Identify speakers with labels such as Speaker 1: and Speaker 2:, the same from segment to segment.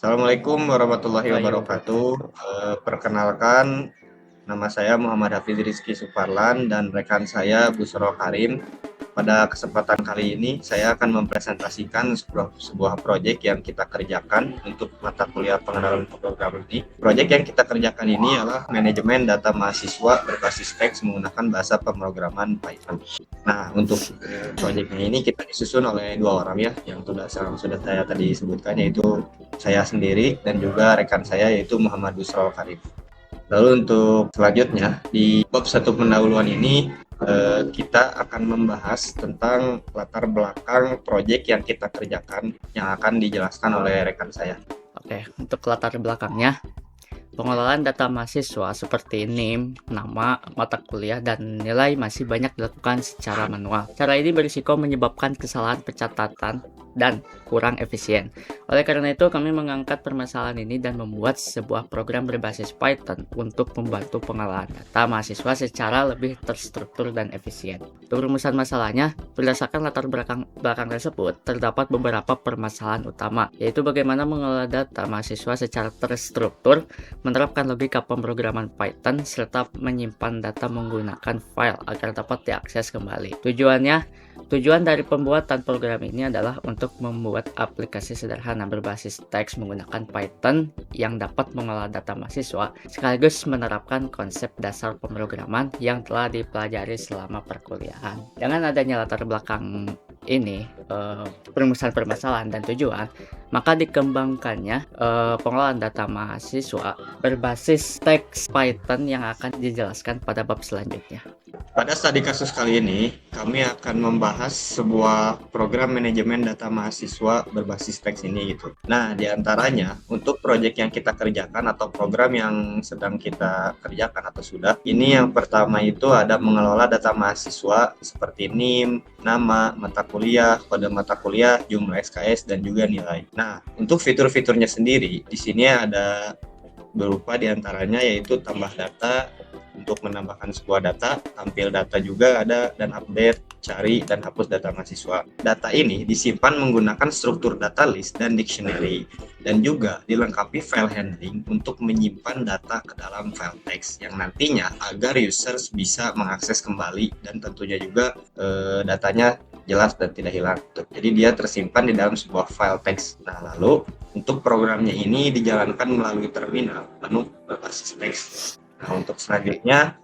Speaker 1: Assalamualaikum warahmatullahi wabarakatuh.
Speaker 2: Waalaikumsalam.
Speaker 1: Perkenalkan, nama saya Muhammad Hafiz Rizky Suparlan dan rekan saya Busro Karim. Pada kesempatan kali ini, saya akan mempresentasikan sebuah proyek yang kita kerjakan untuk mata kuliah pengenalan program ini. Proyek yang kita kerjakan ini adalah manajemen data mahasiswa berbasis teks menggunakan bahasa pemrograman Python. Nah, untuk proyeknya ini kita disusun oleh dua orang ya, yang sudah saya tadi sebutkan, yaitu saya sendiri dan juga rekan saya yaitu Muhammad Busro Karim. Lalu untuk selanjutnya di bab 1 pendahuluan ini kita akan membahas tentang latar belakang proyek yang kita kerjakan yang akan dijelaskan oleh rekan saya.
Speaker 2: Oke, untuk latar belakangnya, pengelolaan data mahasiswa seperti NIM, nama, mata kuliah, dan nilai masih banyak dilakukan secara manual. Cara ini berisiko menyebabkan kesalahan pencatatan dan kurang efisien. Oleh karena itu, kami mengangkat permasalahan ini dan membuat sebuah program berbasis Python untuk membantu pengelolaan data mahasiswa secara lebih terstruktur dan efisien. Untuk rumusan masalahnya, berdasarkan latar belakang tersebut, terdapat beberapa permasalahan utama, yaitu bagaimana mengelola data mahasiswa secara terstruktur, menerapkan logika pemrograman Python, serta menyimpan data menggunakan file agar dapat diakses kembali. Tujuan dari pembuatan program ini adalah untuk membuat aplikasi sederhana berbasis teks menggunakan Python yang dapat mengelola data mahasiswa, sekaligus menerapkan konsep dasar pemrograman yang telah dipelajari selama perkuliahan. Dengan adanya latar belakang ini, perumusan permasalahan dan tujuan, maka dikembangkannya pengelolaan data mahasiswa berbasis teks Python yang akan dijelaskan pada bab selanjutnya.
Speaker 1: Pada studi kasus kali ini, kami akan membahas sebuah program manajemen data mahasiswa berbasis teks ini gitu. Nah, diantaranya untuk proyek yang kita kerjakan atau program yang sedang kita kerjakan atau sudah, ini yang pertama itu ada mengelola data mahasiswa seperti NIM, nama, mata kuliah, kode mata kuliah, jumlah SKS, dan juga nilai. Nah, untuk fitur-fiturnya sendiri, di sini ada berupa diantaranya yaitu tambah data, untuk menambahkan sebuah data, tampil data juga ada, dan update, cari, dan hapus data mahasiswa. Data ini disimpan menggunakan struktur data list dan dictionary, dan juga dilengkapi file handling untuk menyimpan data ke dalam file text yang nantinya agar users bisa mengakses kembali, dan tentunya juga datanya jelas dan tidak hilang. Jadi dia tersimpan di dalam sebuah file text. Nah, lalu untuk programnya ini dijalankan melalui terminal penuh berbasis teks. Nah, untuk selanjutnya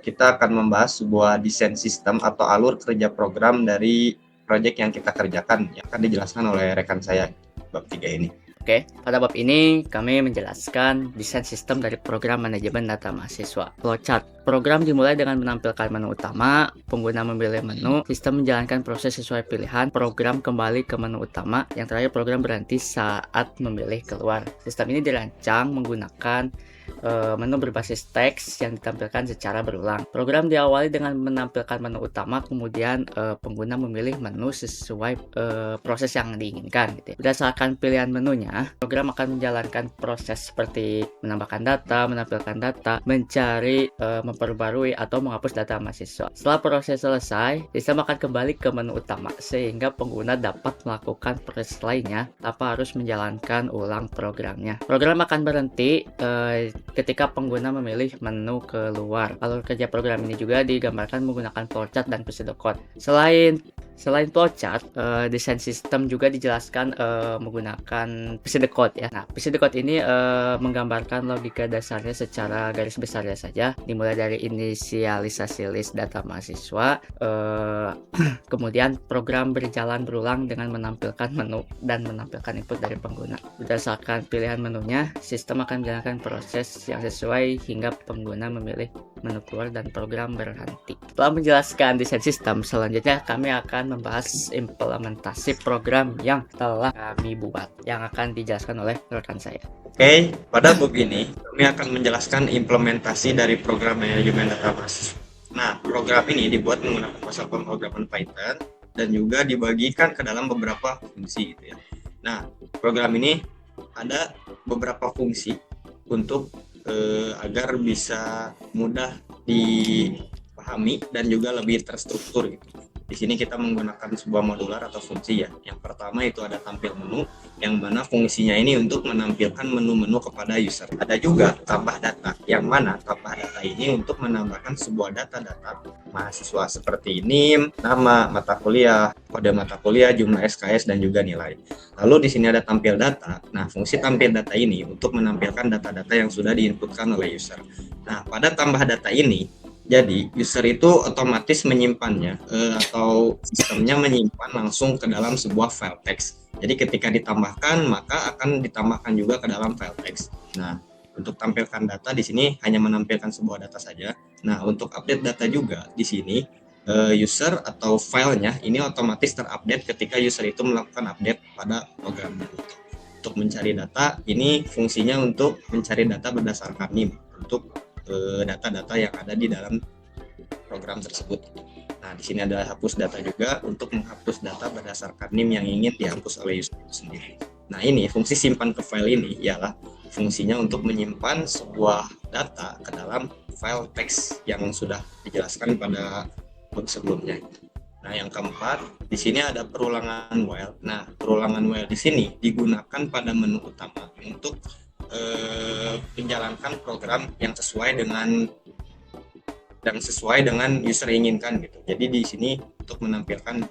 Speaker 1: kita akan membahas sebuah desain sistem atau alur kerja program dari proyek yang kita kerjakan yang akan dijelaskan oleh rekan saya bab 3 ini.
Speaker 2: Oke, pada bab ini kami menjelaskan desain sistem dari program manajemen data mahasiswa. Flowchart. Program dimulai dengan menampilkan menu utama, pengguna memilih menu, sistem menjalankan proses sesuai pilihan, program kembali ke menu utama, yang terakhir program berhenti saat memilih keluar. Sistem ini dirancang menggunakan menu berbasis teks yang ditampilkan secara berulang. Program diawali dengan menampilkan menu utama, kemudian pengguna memilih menu sesuai proses yang diinginkan. Gitu. Berdasarkan pilihan menunya, program akan menjalankan proses seperti menambahkan data, menampilkan data, mencari, memperbarui, atau menghapus data mahasiswa. Setelah proses selesai, sistem akan kembali ke menu utama, sehingga pengguna dapat melakukan proses lainnya tanpa harus menjalankan ulang programnya. Program akan berhenti ketika pengguna memilih menu keluar. Alur kerja program ini juga digambarkan menggunakan flowchart dan pseudocode. Selain flowchart, desain sistem juga dijelaskan menggunakan pseudocode ya. Nah, pseudocode ini menggambarkan logika dasarnya secara garis besarnya saja, dimulai dari inisialisasi list data mahasiswa, kemudian program berjalan berulang dengan menampilkan menu dan menampilkan input dari pengguna. Berdasarkan pilihan menunya, sistem akan menjalankan proses yang sesuai hingga pengguna memilih menu keluar dan program berhenti. Setelah menjelaskan desain sistem, selanjutnya kami akan membahas implementasi program yang telah kami buat, yang akan dijelaskan oleh rekan saya.
Speaker 1: Oke, pada bab ini kami akan menjelaskan implementasi dari program manajemen data mahasiswa. Nah, program ini dibuat menggunakan bahasa pemrograman Python dan juga dibagikan ke dalam beberapa fungsi gitu ya. Nah, program ini ada beberapa fungsi untuk agar bisa mudah dipahami dan juga lebih terstruktur gitu. Di sini kita menggunakan sebuah modular atau fungsi ya. Yang pertama itu ada tampil menu, yang mana fungsinya ini untuk menampilkan menu-menu kepada user. Ada juga tambah data, yang mana tambah data ini untuk menambahkan sebuah data-data mahasiswa seperti NIM, nama, mata kuliah, kode mata kuliah, jumlah SKS, dan juga nilai. Lalu di sini ada tampil data. Nah, fungsi tampil data ini untuk menampilkan data-data yang sudah diinputkan oleh user. Nah, pada tambah data ini, jadi user itu otomatis menyimpannya atau sistemnya menyimpan langsung ke dalam sebuah file text. Jadi ketika ditambahkan maka akan ditambahkan juga ke dalam file text. Nah, untuk tampilkan data di sini hanya menampilkan sebuah data saja. Nah, untuk update data juga di sini user atau filenya ini otomatis terupdate ketika user itu melakukan update pada programnya. Untuk mencari data ini fungsinya untuk mencari data berdasarkan NIM untuk data-data yang ada di dalam program tersebut. Nah, di sini ada hapus data juga untuk menghapus data berdasarkan NIM yang ingin dihapus oleh user itu sendiri. Nah, ini fungsi simpan ke file ini ialah fungsinya untuk menyimpan sebuah data ke dalam file teks yang sudah dijelaskan pada bab sebelumnya. Nah, yang keempat, di sini ada perulangan while. Nah, perulangan while di sini digunakan pada menu utama untuk menjalankan program yang sesuai dengan user inginkan gitu. Jadi di sini untuk menampilkan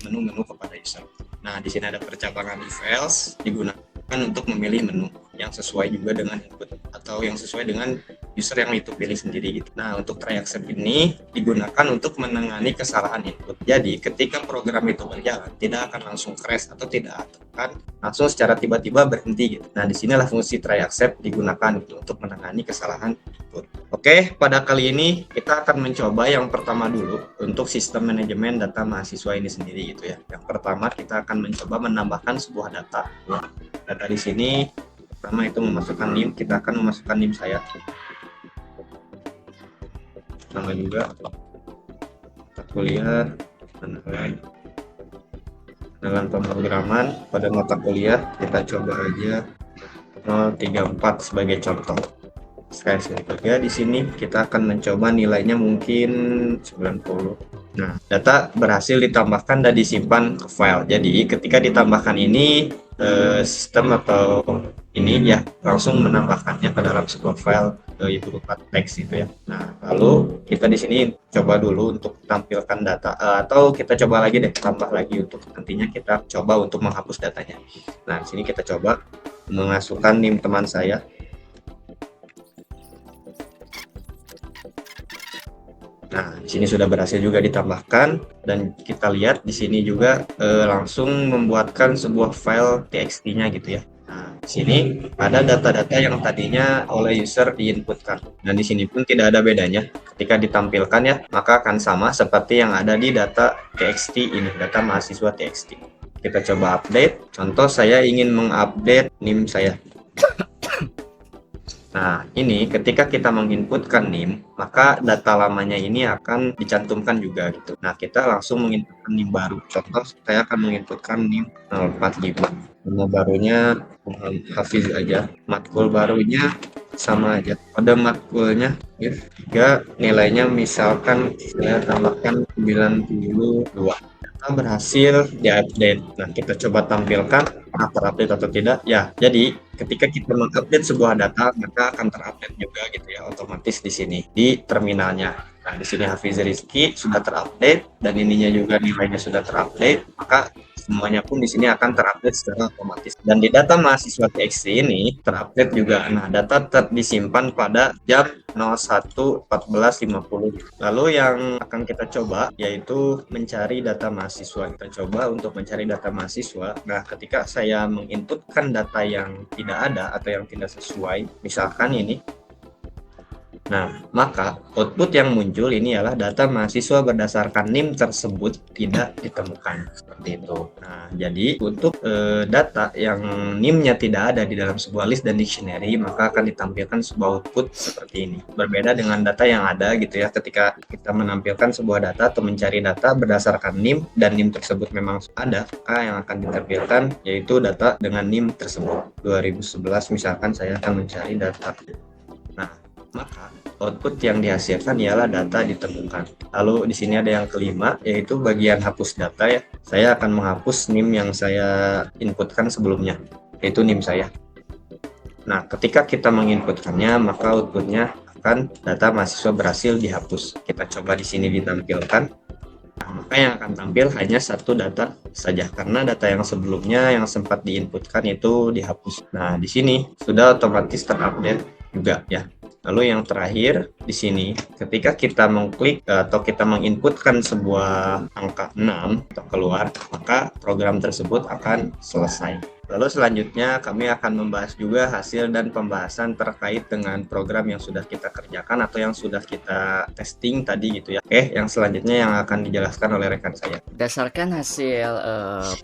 Speaker 1: menu-menu kepada user. Nah, di sini ada percabangan files digunakan untuk memilih menu yang sesuai juga dengan input atau yang sesuai dengan user yang itu pilih sendiri gitu. Nah, untuk try accept ini digunakan untuk menangani kesalahan input. Jadi, ketika program itu berjalan, tidak akan langsung crash atau tidak akan langsung secara tiba-tiba berhenti gitu. Nah, disinilah fungsi try accept digunakan gitu, untuk menangani kesalahan input. Oke, pada kali ini kita akan mencoba yang pertama dulu untuk sistem manajemen data mahasiswa ini sendiri gitu ya. Yang pertama kita akan mencoba menambahkan sebuah data. Ya. Data di sini pertama itu memasukkan NIM, kita akan memasukkan NIM saya. Sama juga mata kuliah, dengan pemrograman pada mata kuliah kita coba aja 034 sebagai contoh. SKS kerja di sini kita akan mencoba nilainya mungkin 90. Nah, data berhasil ditambahkan dan disimpan ke file. Jadi ketika ditambahkan ini sistem atau ini ya langsung menambahkannya ke dalam sebuah file itu berupa teks gitu ya. Nah, lalu kita di sini coba dulu untuk tampilkan data atau kita coba lagi deh tambah lagi untuk nantinya kita coba untuk menghapus datanya. Nah, di sini kita coba memasukkan NIM teman saya. Nah, di sini sudah berhasil juga ditambahkan dan kita lihat di sini juga langsung membuatkan sebuah file txt-nya gitu ya. Nah, di sini ada data-data yang tadinya oleh user diinputkan dan di sini pun tidak ada bedanya. Ketika ditampilkan ya, maka akan sama seperti yang ada di data txt ini, data mahasiswa txt. Kita coba update. Contoh saya ingin mengupdate NIM saya. Nah, ini ketika kita menginputkan NIM, maka data lamanya ini akan dicantumkan juga gitu. Nah, kita langsung menginputkan NIM baru. Contoh, saya akan menginputkan NIM 045. Nama barunya Hafiz aja. Matkul barunya sama aja. Kode matkulnya juga nilainya misalkan saya tambahkan 92. Berhasil diupdate. Nah, kita coba tampilkan apakah terupdate atau tidak. Ya, jadi ketika kita mengupdate sebuah data, maka akan terupdate juga gitu ya, otomatis di sini di terminalnya. Nah, di sini Hafiz Rizky sudah terupdate dan ininya juga nilainya sudah terupdate, maka semuanya pun di sini akan terupdate secara otomatis. Dan di data mahasiswa TXT ini terupdate juga. Nah, data disimpan pada jam 01.14.50. Lalu yang akan kita coba yaitu mencari data mahasiswa. Kita coba untuk mencari data mahasiswa. Nah, ketika saya menginputkan data yang tidak ada atau yang tidak sesuai, misalkan ini. Nah, maka output yang muncul ini adalah data mahasiswa berdasarkan NIM tersebut tidak ditemukan seperti itu. Nah, jadi untuk data yang NIM-nya tidak ada di dalam sebuah list dan dictionary, maka akan ditampilkan sebuah output seperti ini. Berbeda dengan data yang ada gitu ya, ketika kita menampilkan sebuah data atau mencari data berdasarkan NIM dan NIM tersebut memang ada, maka yang akan ditampilkan yaitu data dengan NIM tersebut. 2011 misalkan saya akan mencari data. Nah, maka output yang dihasilkan ialah data ditemukan. Lalu di sini ada yang kelima, yaitu bagian hapus data ya. Saya akan menghapus NIM yang saya inputkan sebelumnya, yaitu NIM saya. Nah, ketika kita menginputkannya, maka outputnya akan data mahasiswa berhasil dihapus. Kita coba di sini ditampilkan. Nah, maka yang akan tampil hanya satu data saja, karena data yang sebelumnya yang sempat diinputkan itu dihapus. Nah, di sini sudah otomatis terupdate juga ya. Lalu yang terakhir di sini, ketika kita mengklik atau kita menginputkan sebuah angka 6 atau keluar, maka program tersebut akan selesai. Lalu selanjutnya kami akan membahas juga hasil dan pembahasan terkait dengan program yang sudah kita kerjakan atau yang sudah kita testing tadi gitu ya. Oke, yang selanjutnya yang akan dijelaskan oleh rekan saya.
Speaker 2: Berdasarkan hasil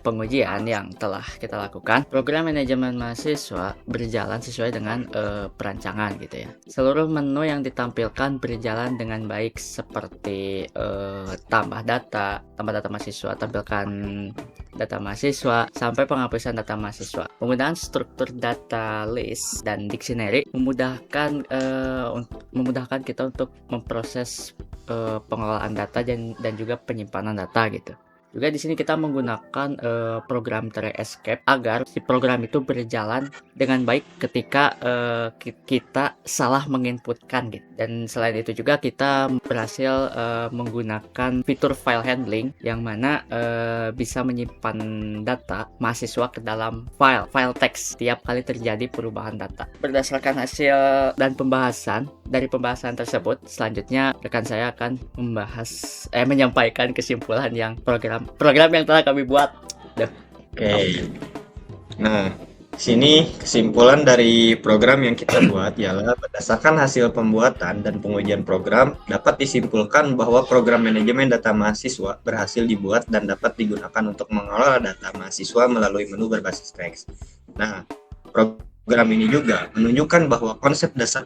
Speaker 2: pengujian yang telah kita lakukan, program manajemen mahasiswa berjalan sesuai dengan perancangan gitu ya. Seluruh menu yang ditampilkan berjalan dengan baik seperti tambah data mahasiswa, tampilkan data mahasiswa, sampai penghapusan data mahasiswa. Penggunaan struktur data list dan dictionary memudahkan kita untuk memproses pengelolaan data dan juga penyimpanan data gitu. Juga di sini kita menggunakan program Tray Escape agar si program itu berjalan dengan baik ketika kita salah menginputkan gitu. Dan selain itu juga kita berhasil menggunakan fitur file handling yang mana bisa menyimpan data mahasiswa ke dalam file teks setiap kali terjadi perubahan data. Berdasarkan hasil dan dari pembahasan tersebut, selanjutnya rekan saya akan menyampaikan kesimpulan yang program yang telah kami buat.
Speaker 1: Oke. Nah, sini kesimpulan dari program yang kita buat ialah berdasarkan hasil pembuatan dan pengujian program dapat disimpulkan bahwa program manajemen data mahasiswa berhasil dibuat dan dapat digunakan untuk mengelola data mahasiswa melalui menu berbasis teks. Nah, program ini juga menunjukkan bahwa konsep dasar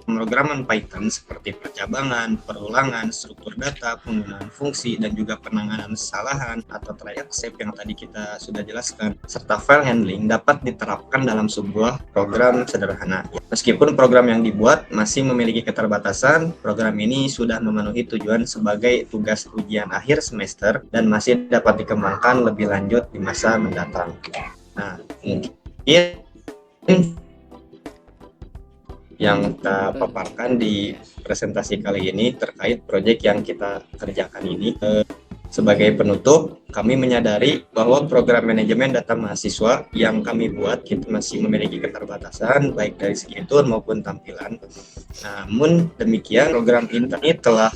Speaker 1: pemrograman Python seperti percabangan, perulangan, struktur data, penggunaan fungsi, dan juga penanganan kesalahan atau try except yang tadi kita sudah jelaskan, serta file handling dapat diterapkan dalam sebuah program sederhana. Meskipun program yang dibuat masih memiliki keterbatasan, program ini sudah memenuhi tujuan sebagai tugas ujian akhir semester dan masih dapat dikembangkan lebih lanjut di masa mendatang. Nah, mungkin yang kita paparkan di presentasi kali ini terkait proyek yang kita kerjakan ini. Sebagai penutup, kami menyadari bahwa program manajemen data mahasiswa yang kami buat kita masih memiliki keterbatasan baik dari segi fitur maupun tampilan. Namun demikian, program ini telah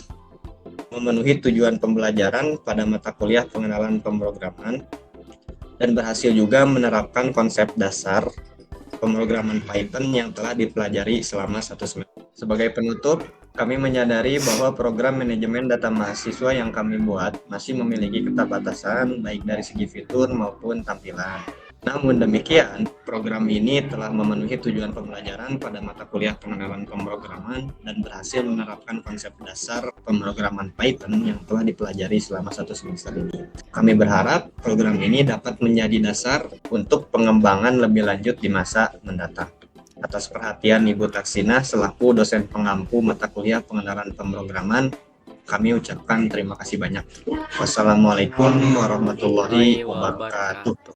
Speaker 1: memenuhi tujuan pembelajaran pada mata kuliah pengenalan pemrograman dan berhasil juga menerapkan konsep dasar pemrograman Python yang telah dipelajari selama 1 semester. Sebagai penutup, kami menyadari bahwa program manajemen data mahasiswa yang kami buat masih memiliki keterbatasan baik dari segi fitur maupun tampilan. Namun demikian, program ini telah memenuhi tujuan pembelajaran pada mata kuliah pengenalan pemrograman dan berhasil menerapkan konsep dasar pemrograman Python yang telah dipelajari selama 1 semester ini. Kami berharap program ini dapat menjadi dasar untuk pengembangan lebih lanjut di masa mendatang. Atas perhatian Ibu Taksina selaku dosen pengampu mata kuliah pengenalan pemrograman, kami ucapkan terima kasih banyak. Wassalamualaikum warahmatullahi wabarakatuh.